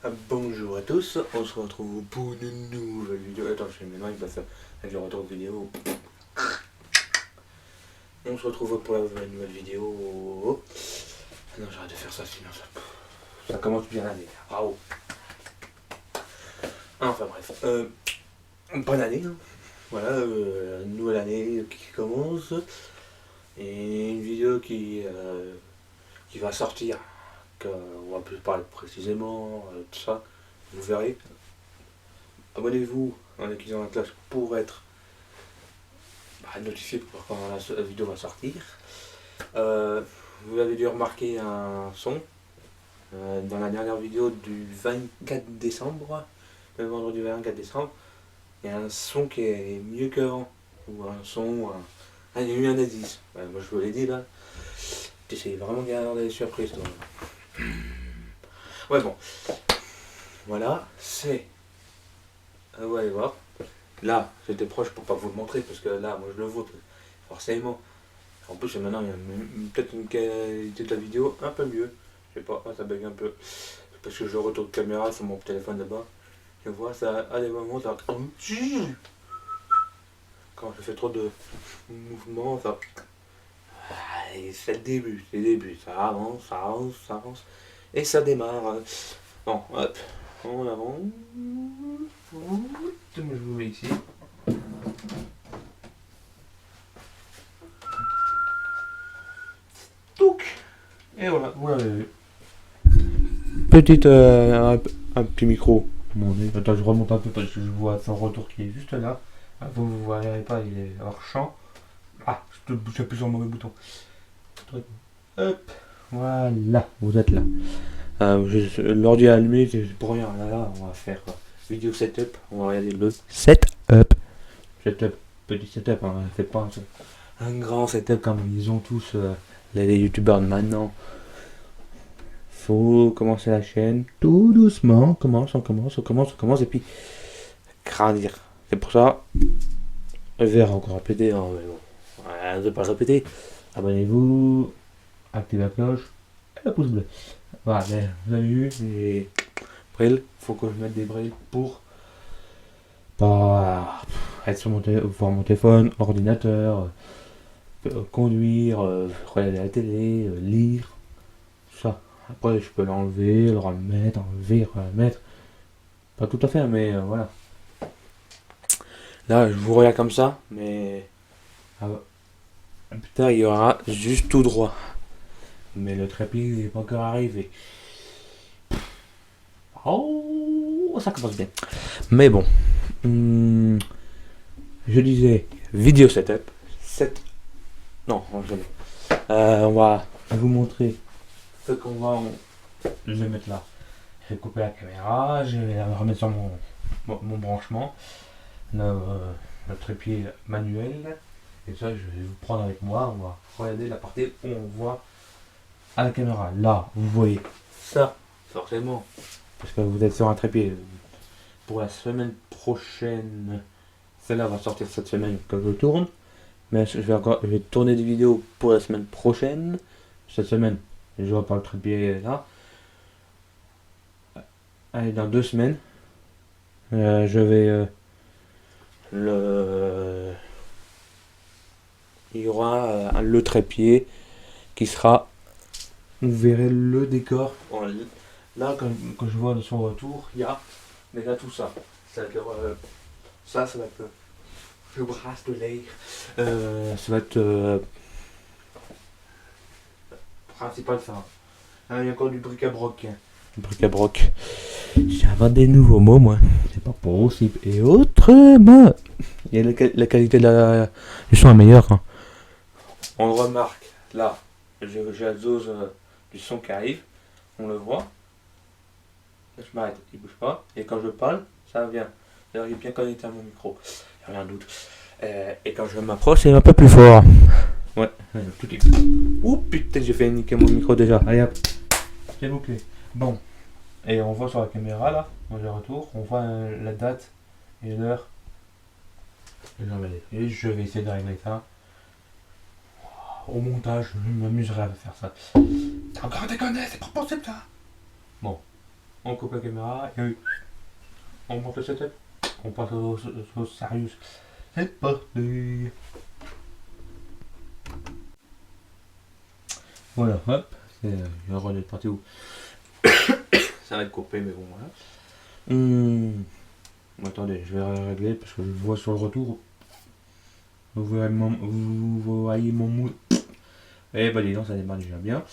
Bonjour à tous, on se retrouve pour une nouvelle vidéo. Attends, je fais mes mains, il passe avec le retour de vidéo. On se retrouve pour la nouvelle vidéo. Non, j'arrête de faire ça, sinon ça commence bien l'année. Bravo. Enfin bref, bonne année. Hein. Voilà, une nouvelle année qui commence. Et une vidéo qui va sortir. On va plus parler précisément, tout ça. Vous verrez. Abonnez-vous en utilisant la cloche pour être notifié pour quand la vidéo va sortir. Vous avez dû remarquer un son dans la dernière vidéo du 24 décembre, le vendredi 24 décembre. Il y a un son qui est mieux qu'avant, ou un son. Il y a eu un indice. Moi je vous l'ai dit là. J'essaie vraiment de garder des surprises. Donc. Ouais, bon. Voilà, c'est. Vous allez voir. Là, j'étais proche pour pas vous le montrer parce que là, moi je le vois forcément. En plus, maintenant, il y a peut-être une qualité de la vidéo un peu mieux. Je sais pas, ça bug un peu. Parce que je retourne de caméra sur mon téléphone là-bas. Je vois ça à des moments, ça. Quand je fais trop de mouvements, ça. C'est le début, ça avance, ça avance, ça avance. Et ça démarre. Bon, hop, on avance. Je vous mets ici. Touc. Et voilà, vous l'avez vu. Petite, un petit micro. Bon, attends, je remonte un peu parce que je vois son retour qui est juste là. Vous ne voyez pas, il est hors champ. Ah, j'appuie sur le mauvais bouton. Hop, voilà, vous êtes là. L'ordi est allumé, c'est pour rien. Là, on va faire vidéo setup. On va regarder le setup. Setup, petit setup, hein, c'est pas un grand setup comme ils ont tous les youtubeurs de maintenant. Faut commencer la chaîne tout doucement. On commence et puis grandir. C'est pour ça, je vais encore répéter, hein, mais bon, je ne vais pas le répéter. Abonnez-vous, activez la cloche et le pouce bleu. Voilà, mais vous avez vu les brailles. Faut que je mette des brailles pour pas être sur voir mon téléphone, ordinateur, conduire, regarder la télé, lire, tout ça. Après, je peux l'enlever, le remettre, enlever, remettre. Pas tout à fait, mais voilà. Là, je vous regarde comme ça, mais plus tard, il y aura juste tout droit. Mais le trépied n'est pas encore arrivé. Oh, ça commence bien. Mais bon, je disais vidéo setup. Non, jamais. On va vous montrer ce qu'on va. Je vais mettre là. Je vais couper la caméra, je vais la remettre sur mon branchement. Le trépied manuel. Et ça, je vais vous prendre avec moi. On va regarder la partie où on voit à la caméra. Là, vous voyez ça, forcément. Parce que vous êtes sur un trépied. Pour la semaine prochaine, celle-là va sortir cette semaine que je tourne. Mais je vais tourner des vidéos pour la semaine prochaine. Cette semaine, je vois pas le trépied là. Allez, dans 2 semaines, je vais il y aura le trépied qui sera. Vous verrez le décor. Là, quand je vois de son retour, il y a déjà tout ça. Ça va être ça va être le brasse de l'air. Ça va être principal ça. Il y a encore du bric-à-broc. Du bric-à-broc. J'invente des nouveaux mots, moi. C'est pas possible. Et autrement. Et la qualité du son est meilleure. Hein. On le remarque. Là, j'ai la dose du son qui arrive. On le voit. Là, je m'arrête. Il bouge pas. Et quand je parle, ça vient. D'ailleurs, il est bien connecté à mon micro. Il n'y a rien de doute. Et quand je m'approche, c'est un peu plus fort. Ouais, tout est. Ouh putain, j'ai fait niquer mon micro déjà. Allez hop. C'est bouclé. Bon. Et on voit sur la caméra là, dans le retour, on voit la date et l'heure. Et je vais essayer de régler ça. Au montage, je m'amuserai à faire ça. Encore déconner, c'est pas possible ça. Bon. On coupe la caméra et on monte le setup. On passe au sérieux. C'est parti. Voilà, hop. Il y aura des parties où ça va être coupé, mais bon, voilà. Attendez, je vais régler parce que je vois sur le retour. Vous voyez mon mou. Eh bah dis donc, ça démarre déjà bien.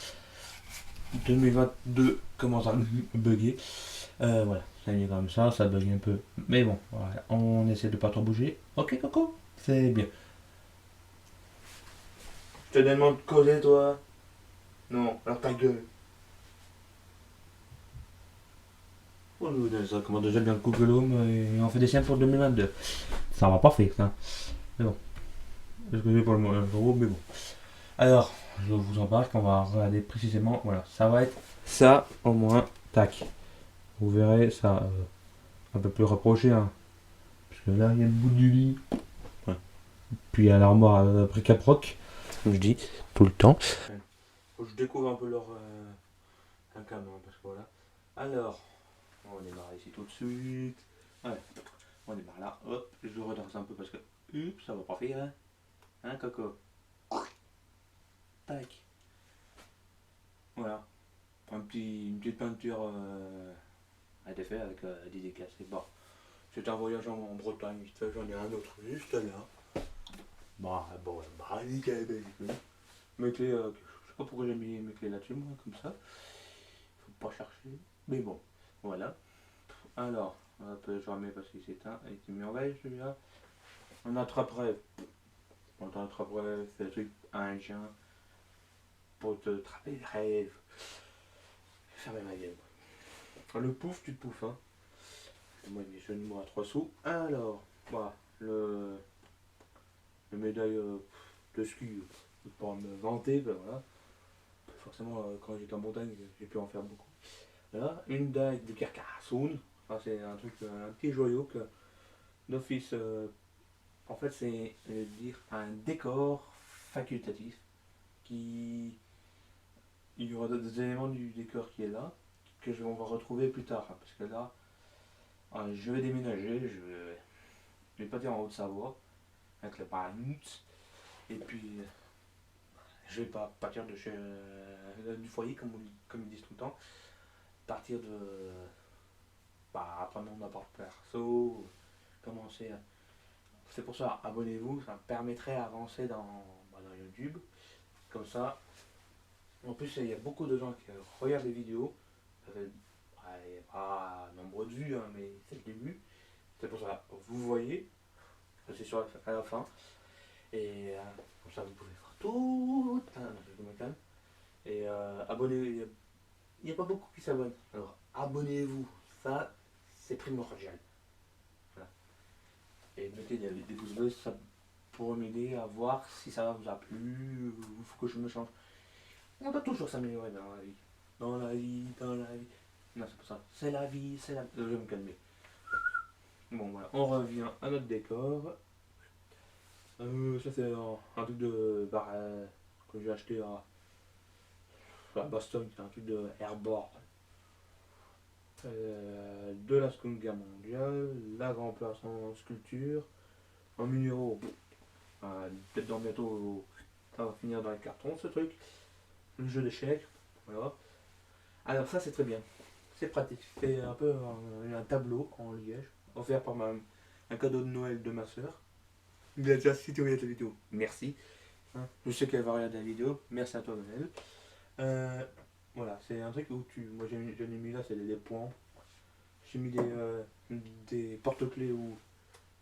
2022 commence à bugger. Voilà, ça y est comme ça bug un peu. Mais bon, voilà, on essaie de pas trop bouger. Ok, Coco, c'est bien. Je te demande de causer, toi. Non, alors ta gueule. Oh, ça commence déjà bien le Google Home et on fait des siens pour 2022. Ça va pas faire, ça. Mais bon, excusez pour le mot, mais bon. Alors, je vous en parle qu'on va regarder précisément. Voilà, ça va être ça au moins. Tac. Vous verrez ça un peu plus rapproché. Hein. Parce que là, il y a le bout du lit. Ouais. Puis il y a l'armoire après Caproc. Comme je dis, tout le temps. Faut que je découvre un peu leur un camion. Parce que voilà. Alors, on démarre ici tout de suite. Ouais. On démarre là. Hop. Je redresse un peu parce que. Ça va pas faire. Hein, hein Coco. Tac. Voilà. Une petite peinture a été faite avec des déclassés. Bon. C'était un voyage en Bretagne, vite fait, j'en ai un autre juste là. Bah, bon, bah, nickel, mes clés, je sais pas pourquoi j'ai mis mes clés là-dessus, moi, comme ça. Faut pas chercher. Mais bon, voilà. Alors, hop, je remets parce qu'il s'éteint. Il était mis en veille celui-là. On attraperait. On attraperait, c'est le truc indien pour te trapper les rêves. Fermez ma gueule. Le pouf, tu te pouffes, hein. Moi, mes jeux numéro à 3 sous. Alors, voilà, le médaille de ski, pour me vanter, ben voilà. Forcément, quand j'étais en montagne, j'ai pu en faire beaucoup. Voilà, une médaille de Carcassonne. Enfin, c'est un truc, un petit joyau que d'office. En fait, c'est dire un décor facultatif qui. Il y aura des éléments du décor qui est là, on va retrouver plus tard. Hein, parce que là, je vais déménager, je vais pas dire en Haute-Savoie, avec le parents. Et puis, je vais pas partir de chez, du foyer, comme ils disent tout le temps. Partir de. Bah, après mon appart perso, commencer à. C'est pour ça, abonnez-vous, ça me permettrait d'avancer dans YouTube. Comme ça, en plus, il y a beaucoup de gens qui regardent les vidéos. Ça fait pas nombreux de vues, hein, mais c'est le début. C'est pour ça, vous voyez, c'est sur à la fin. Et comme ça, vous pouvez voir tout. Je me calme. Et abonnez, il n'y a pas beaucoup qui s'abonnent. Alors abonnez-vous, ça c'est primordial. Voilà. Et mettez des pouces bleus, ça pourrait m'aider à voir si ça vous a plu ou il faut que je me change. On doit toujours s'améliorer dans la vie. Dans la vie, dans la vie. Non, c'est pas ça. C'est la vie, c'est la vie. Je vais me calmer. Bon, voilà. On revient à notre décor. Ça, c'est un truc de bar que j'ai acheté à Boston. C'est un truc de Airborne. De la Seconde Guerre mondiale, la Grand Place en sculpture, en numéro, peut-être dans bientôt, ça va finir dans les cartons ce truc, le jeu d'échecs, voilà. Alors ça c'est très bien, c'est pratique, c'est un peu un tableau en liège, offert par un cadeau de Noël de ma soeur. Il a déjà cité la vidéo, merci. Hein, je sais qu'elle va regarder la vidéo, merci à toi Noël. Voilà, c'est un truc où moi j'en ai mis là, c'est des points. J'ai mis des porte-clés où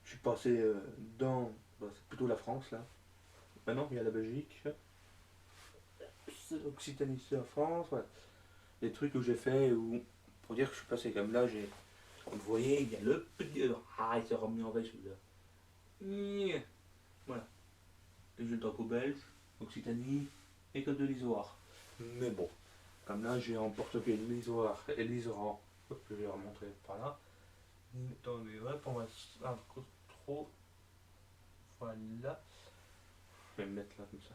je suis passé dans. Bah, c'est plutôt la France là. Maintenant, il y a la Belgique. L'Occitanie, c'est la France. Voilà. Des trucs où j'ai fait où. Pour dire que je suis passé comme là, vous voyez, il y a le petit. Ah, il s'est remis en veille celui-là. Voilà. Les jeux de drapeau belge, Occitanie et Côte de l'Isoire. Mais bon, comme là, j'ai en porte-clés l'Isoire et l'Isoran. Je vais remontrer par là. Attendez, hop, on va trop. Voilà. Je vais me mettre là comme ça.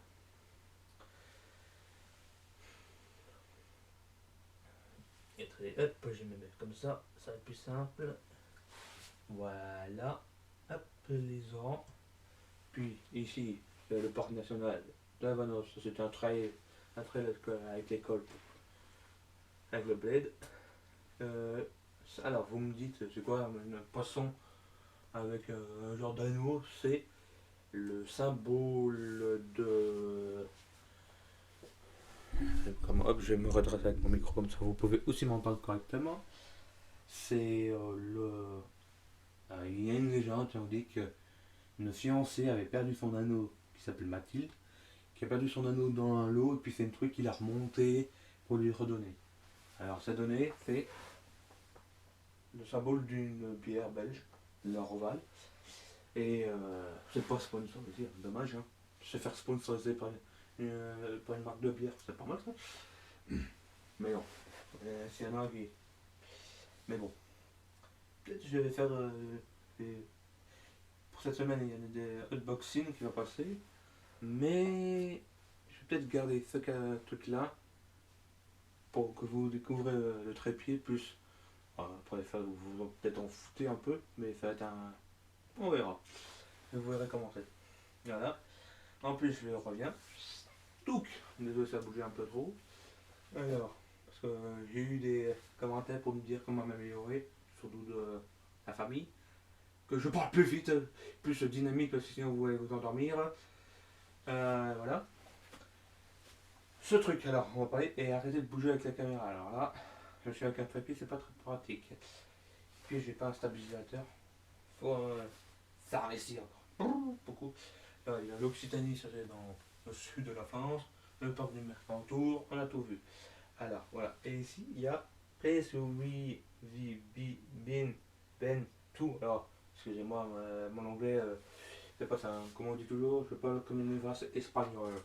Allez, hop, je me mets comme ça va être plus simple. Voilà, hop, les rangs. Puis ici, le parc national de la Vanosse, c'est un trail avec l'école, avec le bled. Alors, vous me dites, c'est quoi un poisson avec un genre d'anneau? C'est le symbole de... Comme, hop, je vais me redresser avec mon micro comme ça, vous pouvez aussi m'entendre correctement. C'est il y a une légende qui dit qu'une fiancée avait perdu son anneau qui s'appelle Mathilde, qui a perdu son anneau dans l'eau, et puis c'est un truc qu'il a remonté pour lui redonner. Alors, ça donné, c'est le symbole d'une bière belge, la Roval. Et c'est pas sponsorisé, dommage, hein. Se faire sponsoriser par une marque de bière, c'est pas mal ça. Mais non, c'est un avis. Mais bon, peut-être je vais faire. Pour cette semaine, il y a des unboxings qui vont passer. Mais je vais peut-être garder ce truc-là pour que vous découvrez le trépied plus. Pour les faire, vous peut-être en foutez un peu, mais ça va être un. On verra. Vous verrez comment c'est. Voilà. En plus, je reviens. Touc! Désolé, ça a bougé un peu trop. Alors, parce que j'ai eu des commentaires pour me dire comment m'améliorer, surtout de la famille. Que je parle plus vite, plus dynamique, sinon vous allez vous endormir. Voilà. Ce truc, alors, on va parler et arrêter de bouger avec la caméra. Alors là, je suis avec un trépied, c'est pas très pratique. Puis j'ai pas un stabilisateur. Faut s'investir encore. Beaucoup. Là, il y a l'Occitanie, ça c'est dans le sud de la France. Le parc du Mercantour, on a tout vu. Alors, voilà. Et ici, il y a Place We Been Ben tout. Alors, excusez-moi, mon anglais, c'est pas ça. Comme on dit toujours, je parle comme une vache espagnole.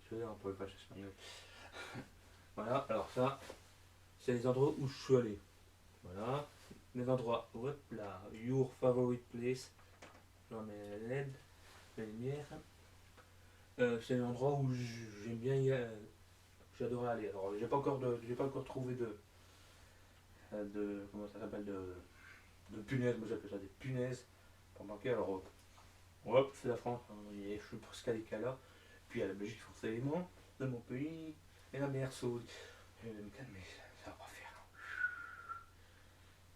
Je veux dire, un peu vache espagnole. Voilà, alors ça, c'est les endroits où je suis allé. Voilà. Les endroits, hop là, your favorite place. J'en mets LED, la lumière. C'est l'endroit où j'aime bien y aller. J'adorais aller. Alors, j'ai pas encore trouvé de comment ça s'appelle, de punaises. Moi j'appelle ça des punaises pour marquer. Alors, hop, c'est la France. Hein, je suis presque à l'écart. Puis il y a la Belgique forcément, de mon pays, et la mer Saoudi. Je vais me calmer, ça va pas faire.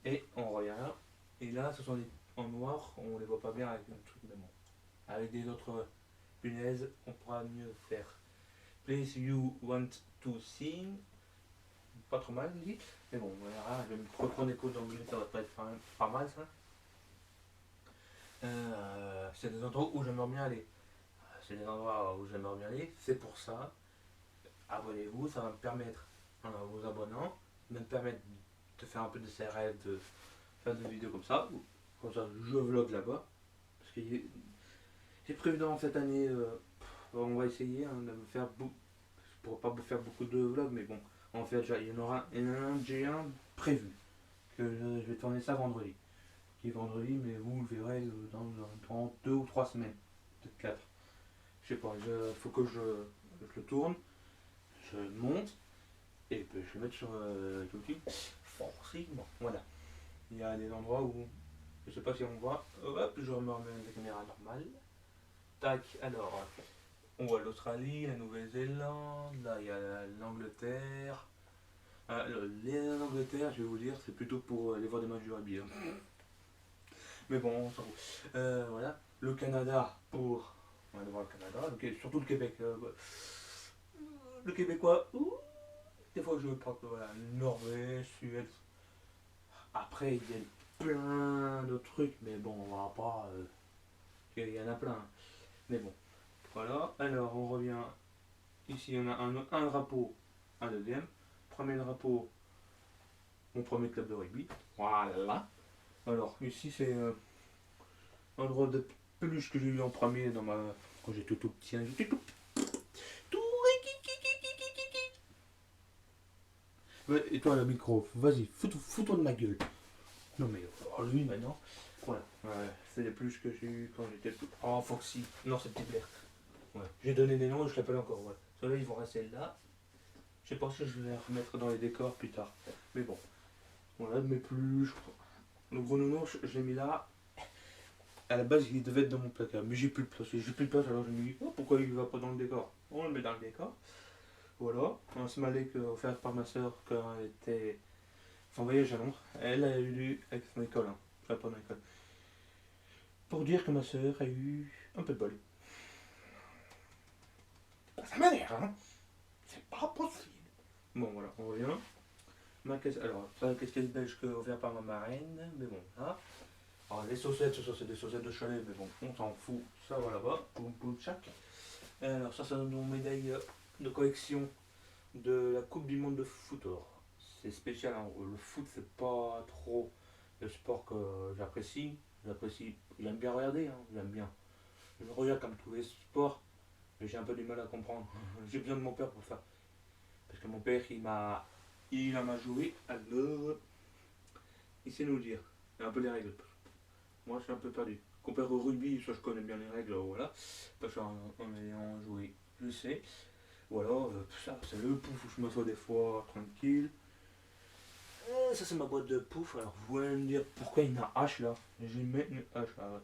Et on regarde. Et là, ce sont des en noir, on les voit pas bien avec un truc, mais bon. Avec des autres punaises, on pourra mieux faire. Place you want to sing. Pas trop mal dit. Mais bon, voilà, je vais me reprendre des cours d'anglais, ça va pas être pas mal ça. C'est des endroits où j'aimerais bien aller. C'est des endroits où j'aimerais bien aller. C'est pour ça, abonnez-vous, ça va me permettre, en vous abonnant, de me permettre de faire un peu de CRF, de faire des vidéos comme ça. Comme ça, je vlog là-bas. Parce que j'ai prévu dans cette année, on va essayer de me faire beaucoup. Je pourrais pas vous faire beaucoup de vlogs, mais bon, en fait, il y en aura j'ai un prévu. Que je vais tourner ça vendredi. Qui est vendredi, mais vous le verrez dans 2 ou 3 semaines. Peut-être 4. Je sais pas, il faut que je le tourne, je le monte, et puis je le mette sur YouTube. Forcément. Voilà. Il y a des endroits où, je sais pas si on voit, hop, je me remets la caméra normale. Tac, alors, on voit l'Australie, la Nouvelle-Zélande, là il y a l'Angleterre. L'Angleterre, je vais vous dire, c'est plutôt pour aller voir des matchs du rugby. Hein. Mais bon, on s'en fout. Voilà. Le Canada pour. On va aller voir le Canada, surtout le Québec. Le Québécois, des fois je parle, voilà, Norvège, Suède. Après, il y a plein d'autres trucs, mais bon, on va pas. Il y en a plein. Mais bon, voilà. Alors, on revient. Ici, on a un drapeau, un deuxième. Premier drapeau, mon premier club de rugby. Voilà. Alors, ici, c'est un droit de peluche que j'ai eu en premier quand j'étais tout petit. J'étais tout. Ouais, et toi, le micro, vas-y, fous-toi de ma gueule. Non, mais lui maintenant. Voilà. Ouais, c'est les peluches que j'ai eu quand j'étais tout. Oh, Foxy. Non, c'est Petit Blair. Ouais. J'ai donné des noms et je l'appelle encore. Ouais. Ceux-là, ils vont rester là. Je sais pas si je vais les remettre dans les décors plus tard. Mais bon. Voilà, mes peluches. Le gros nounours, je l'ai mis là. À la base, il devait être dans mon placard. Mais j'ai plus de place. J'ai plus de place, alors je me dis, oh, pourquoi il va pas dans le décor? On le met dans le décor. Voilà. Un smiley offert par ma soeur quand elle était en voyage à Londres. Elle a eu avec son école. Hein. Enfin, pas dans l'école. Pour dire que ma soeur a eu un peu de bol. Ça m'énerve, hein. C'est pas possible. Bon, voilà, on revient. Ma caisse, alors, c'est la casquette belge offerte par ma marraine, mais bon, là. Alors, les saucettes, ça c'est des saucettes de chalet, mais bon, on s'en fout. Ça va là-bas, pour chaque. Alors, ça, c'est nos médailles de collection de la Coupe du Monde de foot. Alors, c'est spécial, hein. Le foot, c'est pas trop le sport que j'apprécie. J'aime bien regarder, hein. J'aime bien. Je regarde comme tous les sports, mais j'ai un peu du mal à comprendre. J'ai besoin de mon père pour ça. Parce que mon père, il en a joué, alors il sait nous dire un peu les règles. Moi, je suis un peu perdu. Comparé au rugby, ça je connais bien les règles, voilà. Parce qu'en ayant joué, je sais. Voilà, ça c'est le pouf où je m'assois des fois tranquille. Ça c'est ma boîte de pouf. Alors vous allez me dire pourquoi il y a une hache là. Je vais mettre une hache là. Ouais.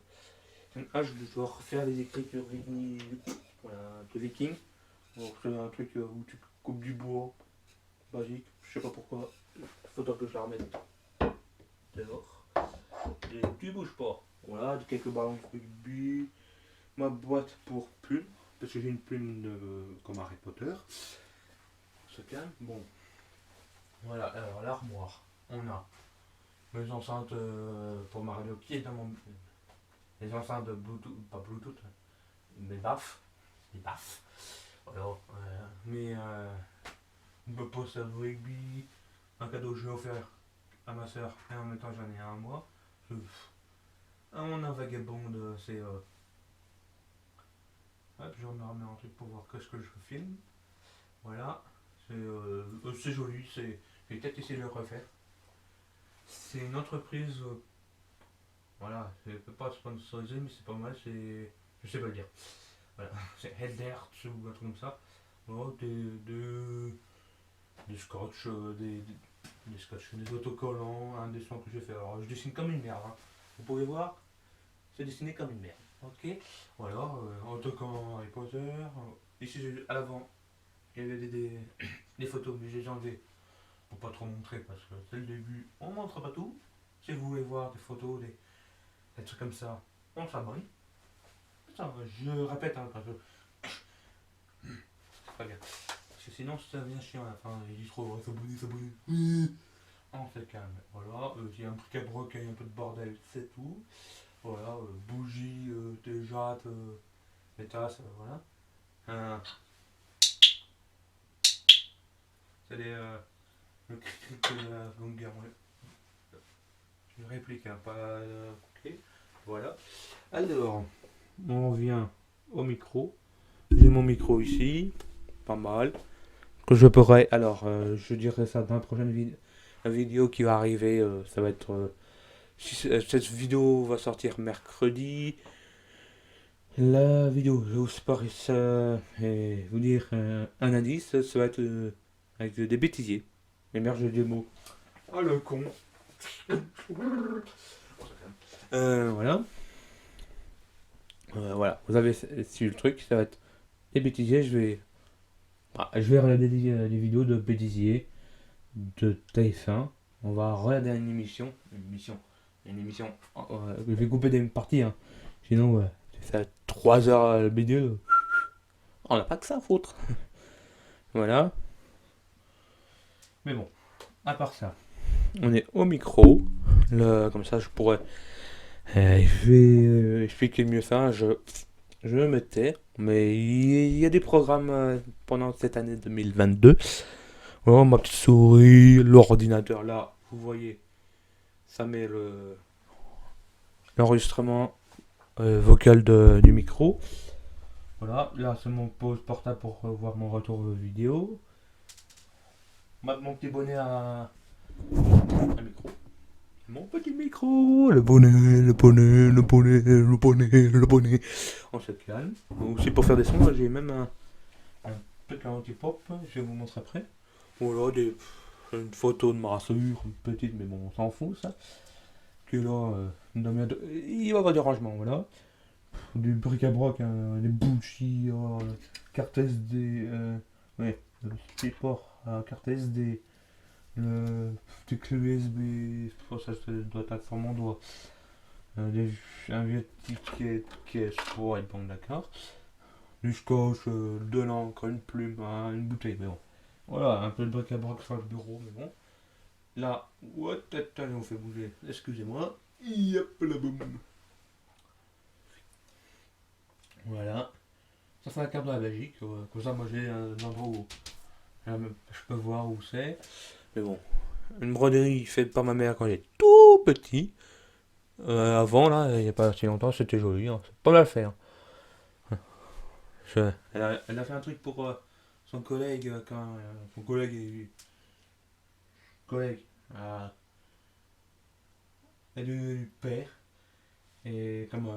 C'est une hache, je dois refaire les écritures de viking. Donc c'est un truc où tu coupes du bois. Basique, je sais pas pourquoi. Il faudra que je la remette dehors. Et tu bouges pas. Voilà, quelques ballons de rugby. Ma boîte pour plumes. Parce que j'ai une plume comme Harry Potter. On se calme. Bon. Voilà, alors l'armoire. On a mes enceintes pour ma radio qui est dans mon. Les enceintes de Bluetooth, pas Bluetooth, mes baffes. Les baffes. Alors, me poste de rugby, un cadeau que j'ai offert à ma soeur et en même temps j'en ai un à moi. Un vagabond, c'est. Hop, je me remets un truc pour voir qu'est-ce que je filme. Voilà, c'est joli, je vais peut-être essayer de le refaire. C'est une entreprise, voilà, je ne peux pas sponsoriser, mais c'est pas mal, je sais pas le dire. Voilà, c'est Heldert ou un truc comme ça. Voilà, des scotch, des scotch, des autocollants, un dessin que j'ai fait. Alors je dessine comme une merde, hein. Vous pouvez voir, c'est dessiné comme une merde. Ok, voilà, autocollant Harry Potter. Ici à l'avant, il y avait des photos, mais j'ai enlevé pour pas trop montrer parce que c'est le début. On montre pas tout. Si vous voulez voir des photos, des trucs comme ça, on s'abonne. Je répète, hein, parce que c'est pas bien. Parce que sinon ça devient chiant à la fin. Il dit trop s'abonner. On se calme. Voilà, il y a un truc à broquer, un peu de bordel, c'est tout. Voilà, bougies, des jattes, des tasses, voilà. C'est le cri de la Seconde Guerre mondiale. Je réplique, hein, pas. Ok. Voilà. Alors, on revient au micro. J'ai mon micro ici, pas mal. Que je pourrais. Alors, je dirais ça dans la prochaine vidéo qui va arriver. Ça va être. Cette vidéo va sortir mercredi. La vidéo, je vous parle ça et vous dire un indice, ça va être avec des bêtisiers. Les merges des mots. Ah le con. Voilà. Voilà, vous avez su le truc, ça va être des bêtisiers. Je vais regarder des vidéos de bêtisiers de TF1. On va regarder une émission. Je vais couper des parties, hein. Sinon, ça fait 3 heures le vidéo. On n'a pas que ça à foutre. Voilà. Mais bon, à part ça, on est au micro. Comme ça, je pourrais. Je vais expliquer mieux ça. Je me tais. Mais il y a des programmes pendant cette année 2022. Voilà, ma petite souris, l'ordinateur là, vous voyez, ça met l'enregistrement vocal du micro. Voilà, là c'est mon pause portable pour voir mon retour vidéo. Mon petit bonnet à micro. Mon petit micro, le bonnet. On se calme. Aussi pour faire des sons, j'ai même un truc anti-pop, je vais vous montrer après. Voilà, une photo de ma rassure, une petite, mais bon, on s'en fout ça. Que là, il va y avoir des rangements, voilà. Du bric-à-brac, hein, des bougies, carte SD, ouais, le support à carte SD, des clés USB, ça doit être sur mon doigt. Un vieux ticket de caisse pour être bon, d'accord. Du scotch, de l'encre, une plume, hein, une bouteille, mais bon. Voilà, un peu de bric-à-brac sur le bureau, mais bon. Là, what, allez, on fait bouger, excusez-moi. Yep, la boum. Voilà. Ça fait la carte de la Belgique, comme ça moi j'ai un endroit où je peux voir où c'est. Mais bon, une broderie faite par ma mère quand j'étais tout petit. Avant là, il n'y a pas si longtemps, c'était joli, hein. C'est pas mal fait, hein. Elle a fait un truc pour son collègue, quand son collègue euh, est du père. Et comme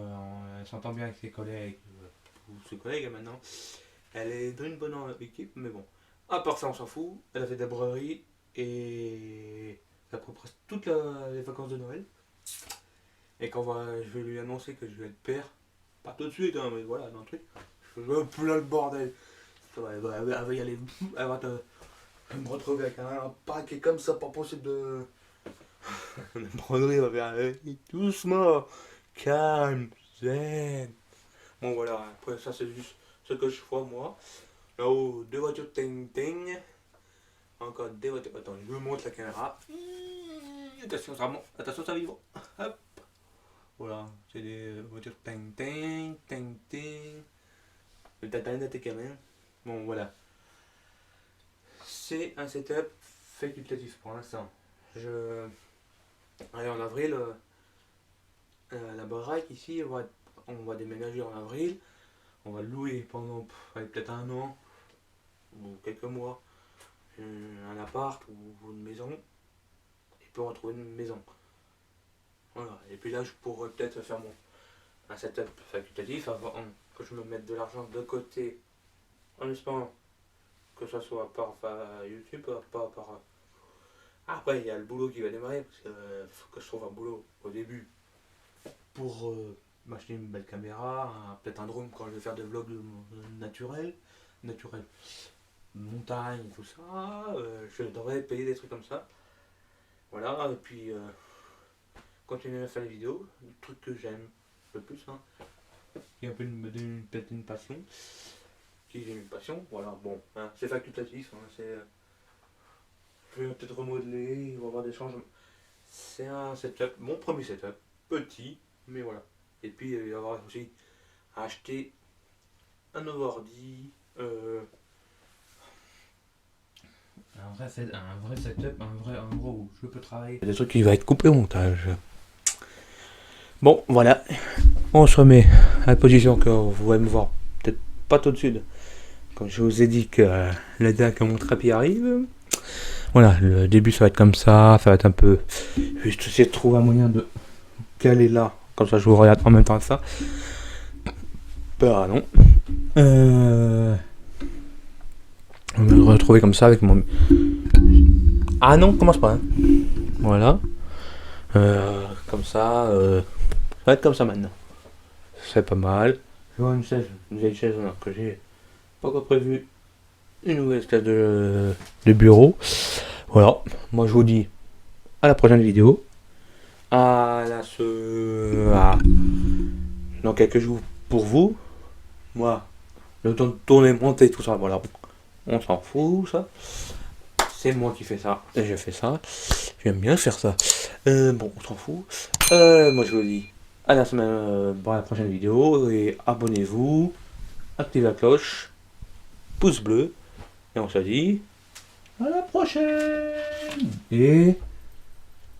elle s'entend bien avec ses collègues, ou ses collègues maintenant, elle est dans une bonne équipe, mais bon. À part ça, on s'en fout. Elle a fait des broderies et ça prend presque toutes les vacances de Noël. Et quand je vais lui annoncer que je vais être père, pas tout de suite, hein, mais voilà, dans le truc, je vais plein le bordel. Elle va y aller, elle va me retrouver avec un paquet comme ça, pas possible de. La broderie va faire doucement, calme, zen. Bon voilà, après ça c'est juste ce que je vois moi. Là-haut, deux voitures ting ting. Encore des voitures. Attends, je monte la caméra. Attention, ça monte. Attention, ça vibre. Hop. Voilà, c'est des voitures ting ting, ting ting. Le tatanate quand même. Bon, voilà. C'est un setup facultatif pour l'instant. Allez, en avril, la baraque ici, on va déménager en avril. On va louer pendant peut-être un an ou quelques mois un appart ou une maison et puis on va trouver une maison. Voilà. Et puis là je pourrais peut-être faire un setup facultatif avant que je me mette de l'argent de côté en espérant que ça soit par YouTube, pas par. Après il y a le boulot qui va démarrer parce que faut que je trouve un boulot au début pour m'acheter une belle caméra, peut-être un drone quand je vais faire des vlogs naturels, montagne, tout ça, je devrais payer des trucs comme ça. Voilà, et puis continuer à faire les vidéos, le truc que j'aime le plus, hein, qui est un peu peut-être une passion, qui j'ai une passion, voilà, bon, hein, c'est facultatif, hein, je vais peut-être remodeler, il va y avoir des changements. C'est un setup, mon premier setup, petit, mais voilà. Et puis il va y avoir aussi à acheter un nouveau ordi, un vrai setup, un endroit où je peux travailler. Des trucs qui vont être coupés au montage. Bon, voilà. On se remet à la position que vous allez me voir. Peut-être pas tout de suite. Comme je vous ai dit que la date que mon trépied arrive. Voilà, le début ça va être comme ça va être un peu. Juste essayer de trouver un moyen de caler là. Comme ça je vous regarde en même temps que ça. Pardon. On va le retrouver comme ça avec mon. Ah non, commence pas. Hein. Voilà. Comme ça. Ça va être comme ça maintenant. C'est pas mal. Je vois une vieille chaise que j'ai pas encore prévu. Une nouvelle espèce de bureau. Voilà. Moi je vous dis à la prochaine vidéo. Dans quelques jours pour vous. Moi, le temps de tourner, monter, tout ça, voilà. On s'en fout, ça. C'est moi qui fais ça. Et je fais ça. J'aime bien faire ça. Bon, on s'en fout. Moi, je vous dis à la semaine pour la prochaine vidéo. Et abonnez-vous. Activez la cloche. Pouce bleu. Et on se dit à la prochaine. Et